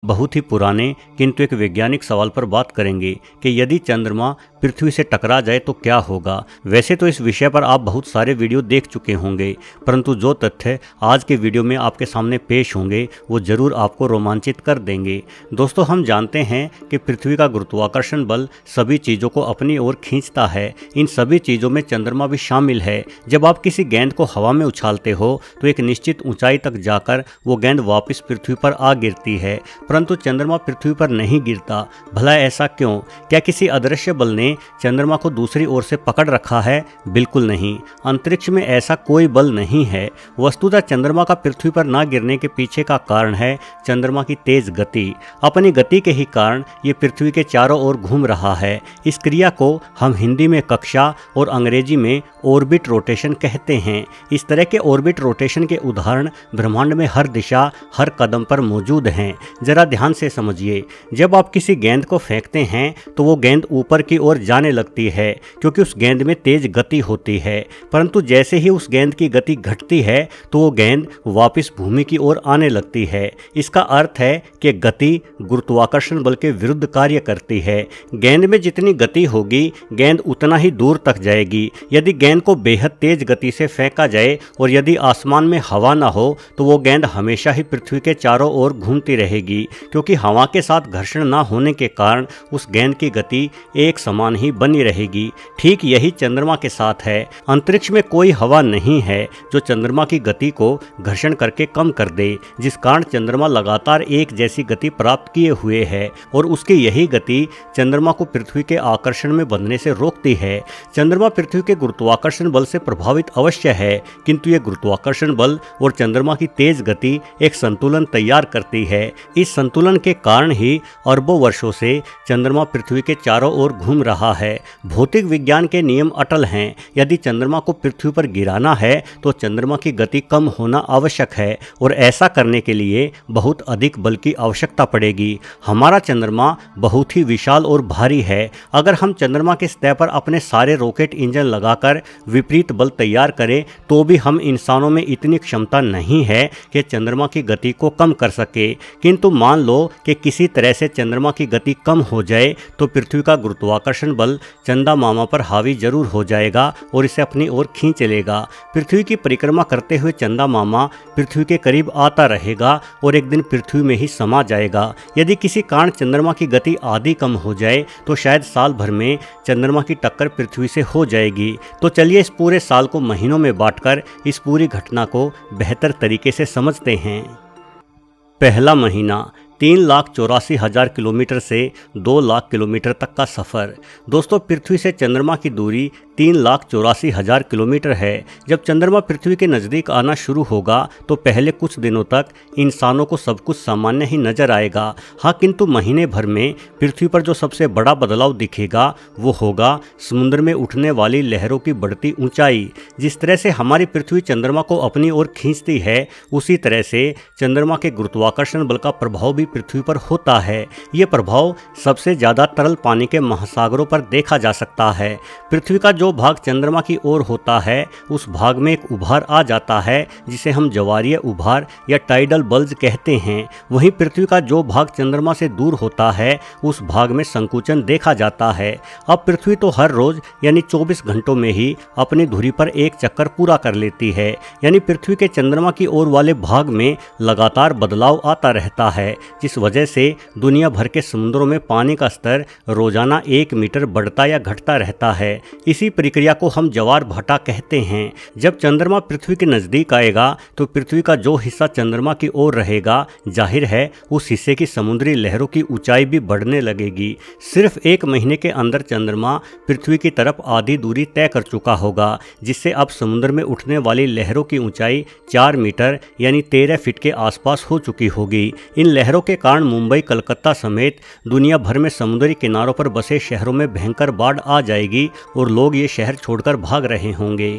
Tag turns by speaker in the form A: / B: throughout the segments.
A: बहुत ही पुराने किंतु एक वैज्ञानिक सवाल पर बात करेंगे कि यदि चंद्रमा पृथ्वी से टकरा जाए तो क्या होगा। वैसे तो इस विषय पर आप बहुत सारे वीडियो देख चुके होंगे, परंतु जो तथ्य आज के वीडियो में आपके सामने पेश होंगे वो जरूर आपको रोमांचित कर देंगे। दोस्तों, हम जानते हैं कि पृथ्वी का गुरुत्वाकर्षण बल सभी चीज़ों को अपनी ओर खींचता है। इन सभी चीज़ों में चंद्रमा भी शामिल है। जब आप किसी गेंद को हवा में उछालते हो तो एक निश्चित ऊंचाई तक जाकर वो गेंद वापस पृथ्वी पर आ गिरती है, परंतु चंद्रमा पृथ्वी पर नहीं गिरता। भला ऐसा क्यों? क्या किसी अदृश्य बल ने चंद्रमा को दूसरी ओर से पकड़ रखा है? बिल्कुल नहीं। अंतरिक्ष में ऐसा कोई बल नहीं है। वस्तुतः चंद्रमा का पृथ्वी पर ना गिरने के पीछे का कारण है चंद्रमा की तेज गति। अपनी गति के ही कारण ये पृथ्वी के चारों ओर घूम रहा है। इस क्रिया को हम हिंदी में कक्षा और अंग्रेजी में ऑर्बिट रोटेशन कहते हैं। इस तरह के ऑर्बिट रोटेशन के उदाहरण ब्रह्मांड में हर दिशा हर कदम पर मौजूद हैं। जरा ध्यान से समझिए। जब आप किसी गेंद को फेंकते हैं तो वो गेंद ऊपर की ओर जाने लगती है क्योंकि उस गेंद में तेज गति होती है, परंतु जैसे ही उस गेंद की गति घटती है तो वो गेंद वापस भूमि की ओर आने लगती है। इसका अर्थ है कि गति गुरुत्वाकर्षण बल के विरुद्ध कार्य करती है। गेंद में जितनी गति होगी गेंद उतना ही दूर तक जाएगी। यदि गेंद को बेहद तेज गति से फेंका जाए और यदि आसमान में हवा ना हो तो वो गेंद हमेशा ही पृथ्वी के चारों ओर घूमती रहेगी, क्योंकि हवा के साथ घर्षण ना होने के कारण उस गेंद की गति एक समान ही बनी रहेगी। ठीक यही चंद्रमा के साथ है। अंतरिक्ष में कोई हवा नहीं है जो चंद्रमा की गति को घर्षण करके कम कर दे, जिस कारण चंद्रमा लगातार एक जैसी गति प्राप्त किए हुए है और उसकी यही गति चंद्रमा को पृथ्वी के आकर्षण में बंधने से रोकती है। चंद्रमा पृथ्वी के गुरुत्वाकर्षण बल से प्रभावित अवश्य है, किंतु ये गुरुत्वाकर्षण बल और चंद्रमा की तेज गति एक संतुलन तैयार करती है। इस संतुलन के कारण ही अरबों वर्षों से चंद्रमा पृथ्वी के चारों ओर घूम रहा है। भौतिक विज्ञान के नियम अटल हैं। यदि चंद्रमा को पृथ्वी पर गिराना है तो चंद्रमा की गति कम होना आवश्यक है और ऐसा करने के लिए बहुत अधिक बल की आवश्यकता पड़ेगी। हमारा चंद्रमा बहुत ही विशाल और भारी है। अगर हम चंद्रमा के सतह पर अपने सारे रॉकेट इंजन लगाकर विपरीत बल तैयार करें तो भी हम इंसानों में इतनी क्षमता नहीं है कि चंद्रमा की गति को कम कर सके। किंतु मान लो कि किसी तरह से चंद्रमा की गति कम हो जाए तो पृथ्वी का गुरुत्वाकर्षण बल चंदा मामा पर हावी जरूर हो जाएगा और इसे अपनी ओर खींच लेगा। पृथ्वी की परिक्रमा करते हुए चंदा मामा पृथ्वी के करीब आता रहेगा और एक दिन पृथ्वी में ही समा जाएगा। यदि किसी कारण चंद्रमा की गति आधी कम हो जाए तो शायद साल भर में चंद्रमा की टक्कर पृथ्वी से हो जाएगी। तो चलिए इस पूरे साल को महीनों में बांटकर इस पूरी घटना को बेहतर तरीके से समझते हैं। पहला महीना 3,84,000 किलोमीटर से 2 लाख किलोमीटर तक का सफ़र। दोस्तों, पृथ्वी से चंद्रमा की दूरी 3,84,000 किलोमीटर है। जब चंद्रमा पृथ्वी के नज़दीक आना शुरू होगा तो पहले कुछ दिनों तक इंसानों को सब कुछ सामान्य ही नजर आएगा। हाँ, किंतु महीने भर में पृथ्वी पर जो सबसे बड़ा बदलाव दिखेगा वो होगा समुद्र में उठने वाली लहरों की बढ़ती ऊंचाई। जिस तरह से हमारी पृथ्वी चंद्रमा को अपनी ओर खींचती है, उसी तरह से चंद्रमा के गुरुत्वाकर्षण बल का प्रभाव भी पृथ्वी पर होता है। ये प्रभाव सबसे ज़्यादा तरल पानी के महासागरों पर देखा जा सकता है। पृथ्वी का जो भाग चंद्रमा की ओर होता है उस भाग में एक उभार आ जाता है जिसे हम ज्वारीय उभार या टाइडल बल्ज कहते हैं। वहीं पृथ्वी का जो भाग चंद्रमा से दूर होता है उस भाग में संकुचन देखा जाता है। अब पृथ्वी तो हर रोज यानी 24 घंटों में ही अपनी धुरी पर एक चक्कर पूरा कर लेती है, यानी पृथ्वी के चंद्रमा की ओर वाले भाग में लगातार बदलाव आता रहता है, जिस वजह से दुनिया भर के समुद्रों में पानी का स्तर रोजाना 1 मीटर बढ़ता या घटता रहता है। इसी प्रक्रिया को हम ज्वार भाटा कहते हैं। जब चंद्रमा पृथ्वी के नज़दीक आएगा तो पृथ्वी का जो हिस्सा चंद्रमा की ओर रहेगा, जाहिर है उस हिस्से की समुद्री लहरों की ऊंचाई भी बढ़ने लगेगी। सिर्फ 1 महीने के अंदर चंद्रमा पृथ्वी की तरफ आधी दूरी तय कर चुका होगा, जिससे अब समुद्र में उठने वाली लहरों की ऊंचाई 4 मीटर यानी 13 फीट के आसपास हो चुकी होगी। इन लहरों के कारण मुंबई, कलकत्ता समेत दुनिया भर में समुद्री किनारों पर बसे शहरों में भयंकर बाढ़ आ जाएगी और लोग ये शहर छोड़कर भाग रहे होंगे।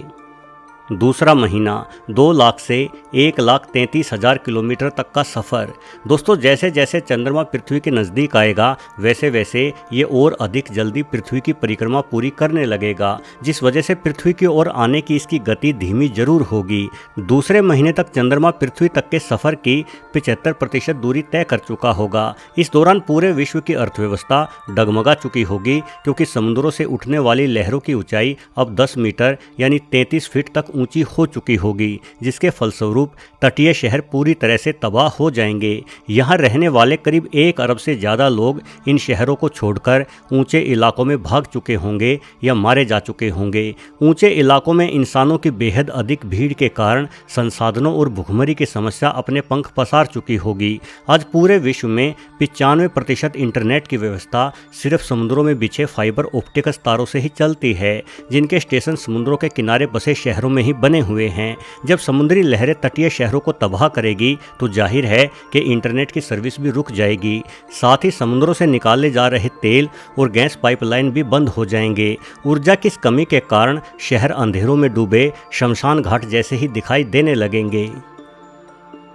A: दूसरा महीना 2 लाख से 1,33,000 किलोमीटर तक का सफ़र। दोस्तों जैसे जैसे चंद्रमा पृथ्वी के नज़दीक आएगा वैसे वैसे ये और अधिक जल्दी पृथ्वी की परिक्रमा पूरी करने लगेगा, जिस वजह से पृथ्वी की ओर आने की इसकी गति धीमी जरूर होगी। दूसरे महीने तक चंद्रमा पृथ्वी तक के सफ़र की 75% दूरी तय कर चुका होगा। इस दौरान पूरे विश्व की अर्थव्यवस्था डगमगा चुकी होगी, क्योंकि समुद्रों से उठने वाली लहरों की ऊंचाई अब 10 मीटर यानी 33 फीट तक ऊंची हो चुकी होगी, जिसके फलस्वरूप तटीय शहर पूरी तरह से तबाह हो जाएंगे। यहाँ रहने वाले करीब 1 अरब से ज़्यादा लोग इन शहरों को छोड़कर ऊंचे इलाकों में भाग चुके होंगे या मारे जा चुके होंगे। ऊंचे इलाकों में इंसानों की बेहद अधिक भीड़ के कारण संसाधनों और भुखमरी की समस्या अपने पंख पसार चुकी होगी। आज पूरे विश्व में 95% इंटरनेट की व्यवस्था सिर्फ समुद्रों में बिछे फाइबर ऑप्टिक्स तारों से ही चलती है, जिनके स्टेशन समुद्रों के किनारे बसे शहरों में ही बने हुए हैं। जब समुद्री लहरें तटीय शहरों को तबाह करेगी तो जाहिर है कि इंटरनेट की सर्विस भी रुक जाएगी। साथ ही समुद्रों से निकाले जा रहे तेल और गैस पाइपलाइन भी बंद हो जाएंगे। ऊर्जा की कमी के कारण शहर अंधेरों में डूबे शमशान घाट जैसे ही दिखाई देने लगेंगे।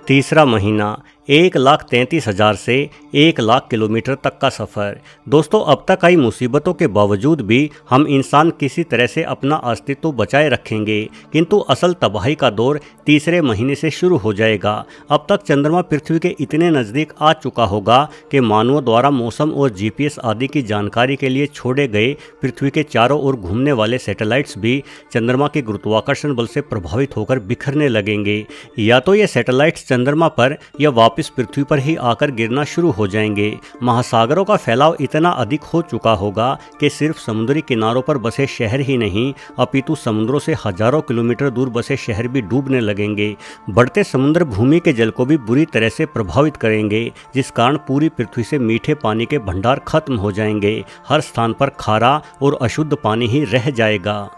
A: तीसरा महीना 1,33,000 से 1 लाख किलोमीटर तक का सफ़र। दोस्तों अब तक आई मुसीबतों के बावजूद भी हम इंसान किसी तरह से अपना अस्तित्व बचाए रखेंगे, किंतु असल तबाही का दौर तीसरे महीने से शुरू हो जाएगा। अब तक चंद्रमा पृथ्वी के इतने नज़दीक आ चुका होगा कि मानवों द्वारा मौसम और GPS आदि की जानकारी के लिए छोड़े गए पृथ्वी के चारों ओर घूमने वाले सैटेलाइट्स भी चंद्रमा के गुरुत्वाकर्षण बल से प्रभावित होकर बिखरने लगेंगे। या तो ये सैटेलाइट्स चंद्रमा पर या वापस पृथ्वी पर ही आकर गिरना शुरू हो जाएंगे। महासागरों का फैलाव इतना अधिक हो चुका होगा कि सिर्फ समुद्री किनारों पर बसे शहर ही नहीं, अपितु समुद्रों से हजारों किलोमीटर दूर बसे शहर भी डूबने लगेंगे। बढ़ते समुद्र भूमि के जल को भी बुरी तरह से प्रभावित करेंगे, जिस कारण पूरी पृथ्वी से मीठे पानी के भंडार खत्म हो जाएंगे। हर स्थान पर खारा और अशुद्ध पानी ही रह जाएगा।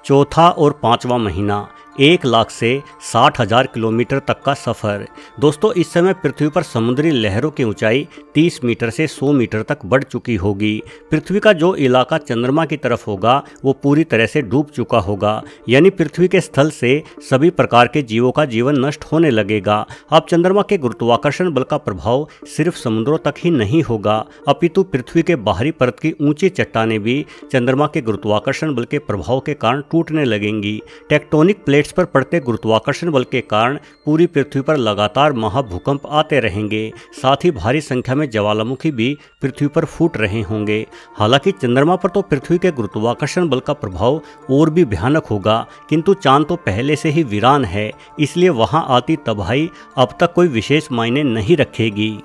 A: चौथा और पांचवा महीना 1 लाख से 60,000 किलोमीटर तक का सफ़र। दोस्तों इस समय पृथ्वी पर समुद्री लहरों की ऊंचाई 30 मीटर से 100 मीटर तक बढ़ चुकी होगी। पृथ्वी का जो इलाका चंद्रमा की तरफ होगा वो पूरी तरह से डूब चुका होगा, यानी पृथ्वी के स्थल से सभी प्रकार के जीवों का जीवन नष्ट होने लगेगा। अब चंद्रमा के गुरुत्वाकर्षण बल का प्रभाव सिर्फ समुद्रों तक ही नहीं होगा, अपितु पृथ्वी के बाहरी परत की ऊंची चट्टानें भी चंद्रमा के गुरुत्वाकर्षण बल के प्रभाव के कारण टूटने लगेंगी। टेक्टोनिक प्लेट्स पर पड़ते गुरुत्वाकर्षण बल के कारण पूरी पृथ्वी पर लगातार महाभूकंप आते रहेंगे। साथ ही भारी संख्या में ज्वालामुखी भी पृथ्वी पर फूट रहे होंगे। हालांकि चंद्रमा पर तो पृथ्वी के गुरुत्वाकर्षण बल का प्रभाव और भी भयानक होगा, किंतु चांद तो पहले से ही वीरान है, इसलिए वहां आती तबाही अब तक कोई विशेष मायने नहीं रखेगी।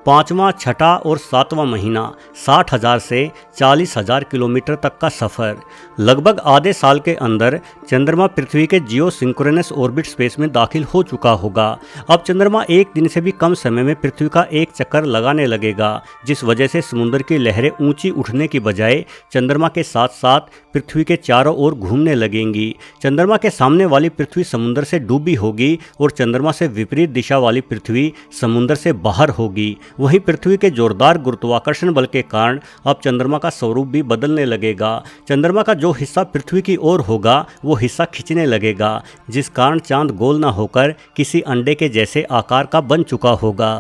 A: पाँचवा, छठा और सातवां महीना 60,000 से 40,000 किलोमीटर तक का सफ़र। लगभग आधे साल के अंदर चंद्रमा पृथ्वी के जियो सिंक्रोनस ऑर्बिट स्पेस में दाखिल हो चुका होगा। अब चंद्रमा एक दिन से भी कम समय में पृथ्वी का एक चक्कर लगाने लगेगा, जिस वजह से समुद्र की लहरें ऊंची उठने की बजाय चंद्रमा के साथ साथ पृथ्वी के चारों ओर घूमने लगेंगी। चंद्रमा के सामने वाली पृथ्वी समुद्र से डूबी होगी और चंद्रमा से विपरीत दिशा वाली पृथ्वी समुद्र से बाहर होगी। वहीं पृथ्वी के जोरदार गुरुत्वाकर्षण बल के कारण अब चंद्रमा का स्वरूप भी बदलने लगेगा। चंद्रमा का जो हिस्सा पृथ्वी की ओर होगा वो हिस्सा खिंचने लगेगा, जिस कारण चांद गोल न होकर किसी अंडे के जैसे आकार का बन चुका होगा।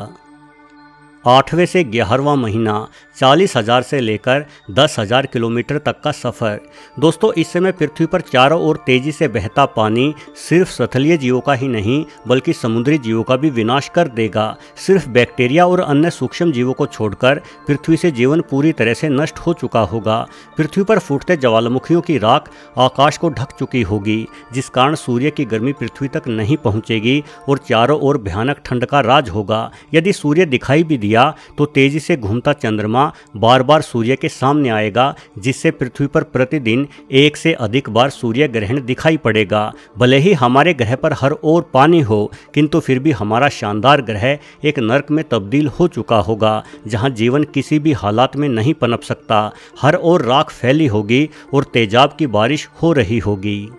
A: 8वें से 11वां महीना 40,000 से लेकर 10,000 किलोमीटर तक का सफ़र। दोस्तों इस समय पृथ्वी पर चारों ओर तेजी से बहता पानी सिर्फ स्थलीय जीवों का ही नहीं बल्कि समुद्री जीवों का भी विनाश कर देगा। सिर्फ बैक्टीरिया और अन्य सूक्ष्म जीवों को छोड़कर पृथ्वी से जीवन पूरी तरह से नष्ट हो चुका होगा। पृथ्वी पर फूटते ज्वालामुखियों की राख आकाश को ढक चुकी होगी, जिस कारण सूर्य की गर्मी पृथ्वी तक नहीं पहुँचेगी और चारों ओर भयानक ठंड का राज होगा। यदि सूर्य दिखाई भी तो तेजी से घूमता चंद्रमा बार बार सूर्य के सामने आएगा, जिससे पृथ्वी पर प्रतिदिन 1 से अधिक बार सूर्य ग्रहण दिखाई पड़ेगा। भले ही हमारे ग्रह पर हर ओर पानी हो, किंतु फिर भी हमारा शानदार ग्रह एक नर्क में तब्दील हो चुका होगा, जहां जीवन किसी भी हालात में नहीं पनप सकता। हर ओर राख फैली होगी और तेजाब की बारिश हो रही होगी।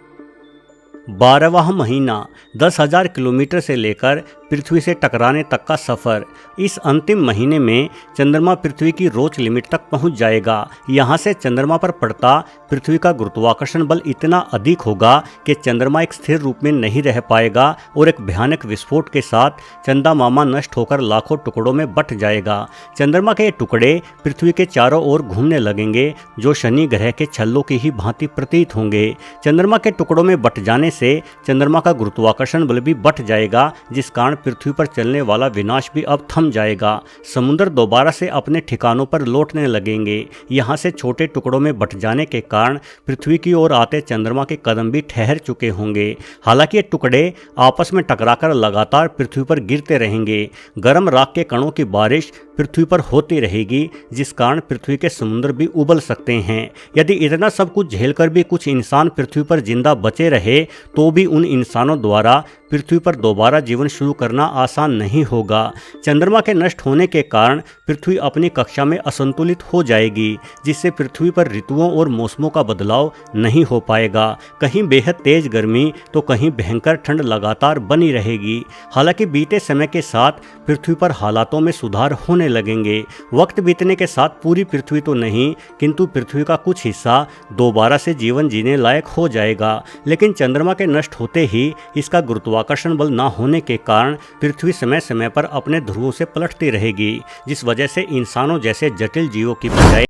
A: 12वां महीना 10,000 किलोमीटर से लेकर पृथ्वी से टकराने तक का सफ़र। इस अंतिम महीने में चंद्रमा पृथ्वी की रोच लिमिट तक पहुंच जाएगा। यहाँ से चंद्रमा पर पड़ता पृथ्वी का गुरुत्वाकर्षण बल इतना अधिक होगा कि चंद्रमा एक स्थिर रूप में नहीं रह पाएगा और एक भयानक विस्फोट के साथ चंदा मामा नष्ट होकर लाखों टुकड़ों में बंट जाएगा। चंद्रमा के ये टुकड़े पृथ्वी के चारों ओर घूमने लगेंगे, जो शनि ग्रह के छल्लों की ही भांति प्रतीत होंगे। चंद्रमा के टुकड़ों में बंट जाने से चंद्रमा का गुरुत्वाकर्षण बल भी बढ़ जाएगा, जिस कारण पृथ्वी पर चलने वाला विनाश भी अब थम जाएगा। समुद्र दोबारा से अपने ठिकानों पर लौटने लगेंगे। यहाँ से छोटे टुकड़ों में बंट जाने के कारण पृथ्वी की ओर आते चंद्रमा के कदम भी ठहर चुके होंगे। हालांकि ये टुकड़े आपस में टकराकर लगातार पृथ्वी पर गिरते रहेंगे। गर्म राख के कणों की बारिश पृथ्वी पर होती रहेगी, जिस कारण पृथ्वी के समुद्र भी उबल सकते हैं। यदि इतना सब कुछ झेलकर भी कुछ इंसान पृथ्वी पर जिंदा बचे रहे तो भी उन इंसानों द्वारा पृथ्वी पर दोबारा जीवन शुरू करना आसान नहीं होगा। चंद्रमा के नष्ट होने के कारण पृथ्वी अपनी कक्षा में असंतुलित हो जाएगी, जिससे पृथ्वी पर ऋतुओं और मौसमों का बदलाव नहीं हो पाएगा। कहीं बेहद तेज गर्मी तो कहीं भयंकर ठंड लगातार बनी रहेगी। हालांकि बीते समय के साथ पृथ्वी पर हालातों में सुधार होने लगेंगे। वक्त बीतने के साथ पूरी पृथ्वी तो नहीं, किंतु पृथ्वी का कुछ हिस्सा दोबारा से जीवन जीने लायक हो जाएगा। लेकिन चंद्रमा के नष्ट होते ही इसका गुरुत्वाकर्षण बल न होने के कारण पृथ्वी समय समय पर अपने ध्रुवों से पलटती रहेगी, जिस वजह से इंसानों जैसे जटिल जीवों की बजाय